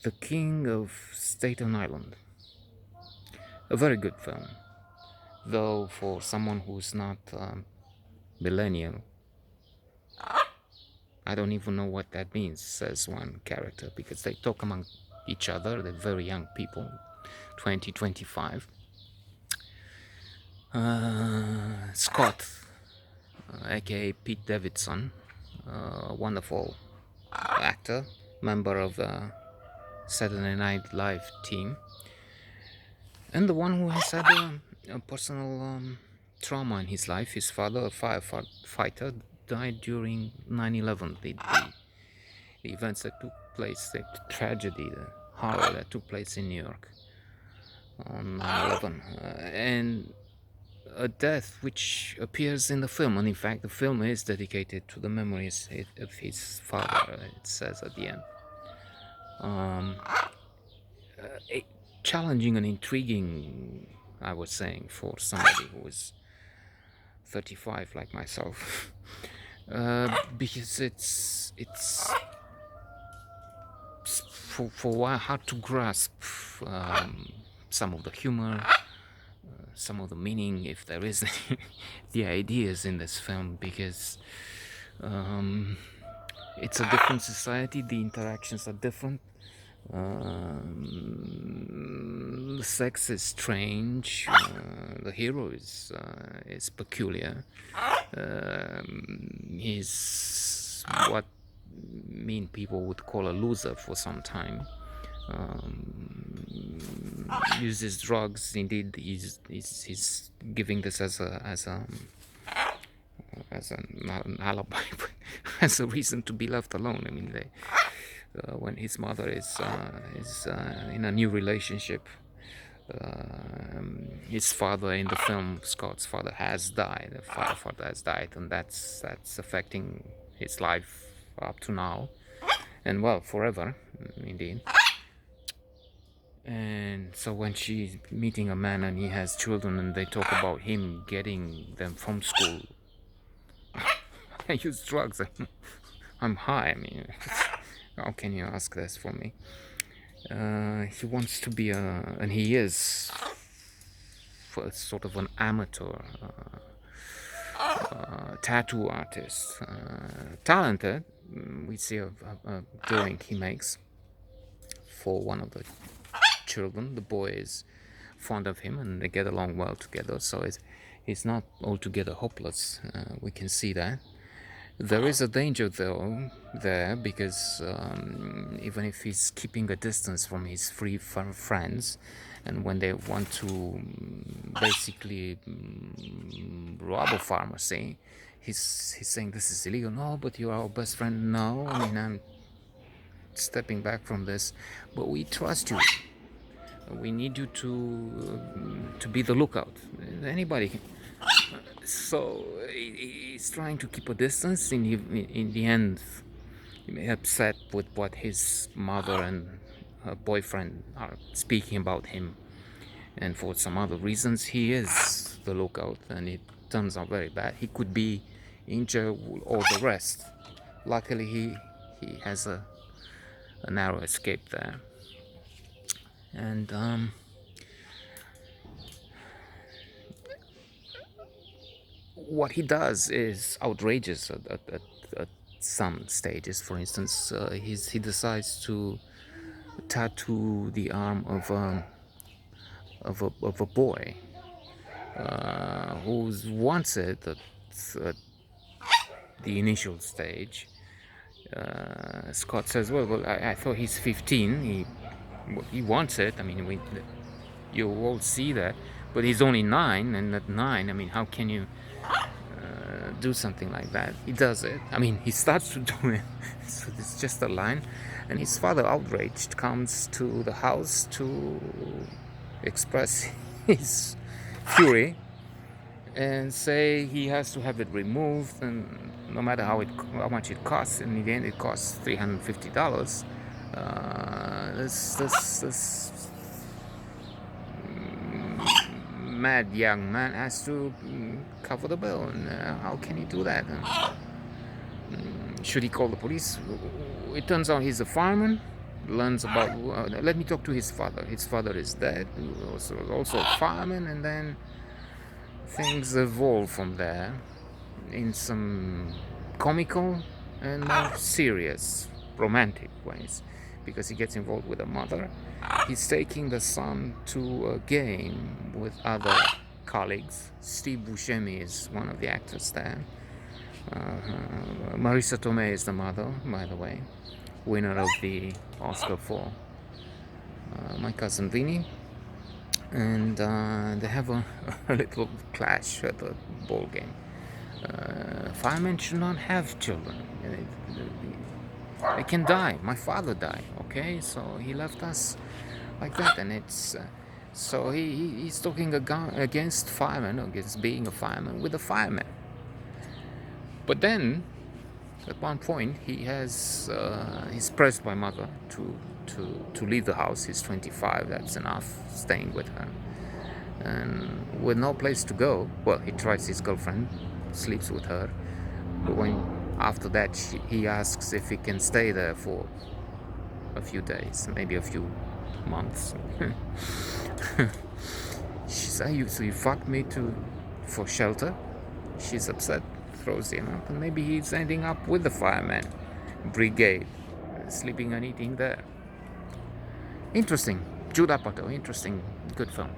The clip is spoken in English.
The King of Staten Island. A very good film, though for someone who's not millennial, I don't even know what that means, says one character, because they talk among each other. They're very young people, 20, 25. Scott, aka Pete Davidson, a wonderful actor, member of the Saturday Night Live team, and the one who has had a personal trauma in his life. His father, a firefighter, died during 9/11, the events that took place, the tragedy, the horror that took place in New York on 9/11, and a death which appears in the film. And in fact, the film is dedicated to the memories of his father, it says at the end. Challenging and intriguing, I was saying, for somebody who is 35 like myself, because it's for a while hard to grasp some of the humor, some of the meaning, if there is any, the ideas in this film, because it's a different society, the interactions are different. The sex is strange. The hero is peculiar. He's what mean people would call a loser for some time. Uses drugs. Indeed, he's giving this as not an alibi, but as a reason to be left alone. I mean, when his mother is in a new relationship, his father in the film, Scott's father, has died. The firefighter has died, and that's affecting his life up to now, and well, forever, indeed. And so when she's meeting a man and he has children, and they talk about him getting them from school, I use drugs. I'm high. I mean, how can you ask this for me? He wants to be and he is sort of an amateur tattoo artist, talented. We see a drawing he makes for one of the children. The boy is fond of him and they get along well together, so he's not altogether hopeless. We can see that. There is a danger though there, because even if he's keeping a distance from his free friends, and when they want to basically rob a pharmacy, he's saying this is illegal. No, but you're our best friend. No, I mean, I'm stepping back from this, but we trust you. We need you to be the lookout. Anybody can. So he's trying to keep a distance. In the end, he may be upset with what his mother and her boyfriend are speaking about him, and for some other reasons he is the lookout, and it turns out very bad. He could be injured or the rest. Luckily he has a narrow escape there. And what he does is outrageous at some stages. For instance, he decides to tattoo the arm of a boy who wants it at the initial stage. Scott says, well, I thought he's 15. He wants it. I mean, you all see that, but he's only 9, and at 9, I mean, how can you do something like that? He does it. I mean, he starts to do it. So it's just a line, and his father, outraged, comes to the house to express his fury and say he has to have it removed, and no matter how much it costs. And in the end, it costs $350. This mad young man has to cover the bill, and how can he do that? Should he call the police? It turns out he's a fireman, learns about. Let me talk to his father. His father is dead. He was also a fireman, and then things evolve from there in some comical and more serious, romantic ways, because he gets involved with the mother. He's taking the son to a game with other colleagues. Steve Buscemi is one of the actors there. Marisa Tomei is the mother, by the way, winner of the Oscar for My Cousin Vinny. And they have a little clash at the ball game. Firemen should not have children. They can die. My father died, okay? So he left us like that, and it's so he's talking against firemen, against being a fireman with a fireman. But then, at one point, he's pressed by mother to leave the house. He's 25. That's enough. Staying with her, and with no place to go. Well, he tries his girlfriend, sleeps with her, but after that he asks if he can stay there for a few days, maybe a few months. She says, so you fucked me for shelter? She's upset, throws him up, and maybe he's ending up with the fireman brigade, sleeping and eating there. Interesting. Judd Apatow, interesting, good film.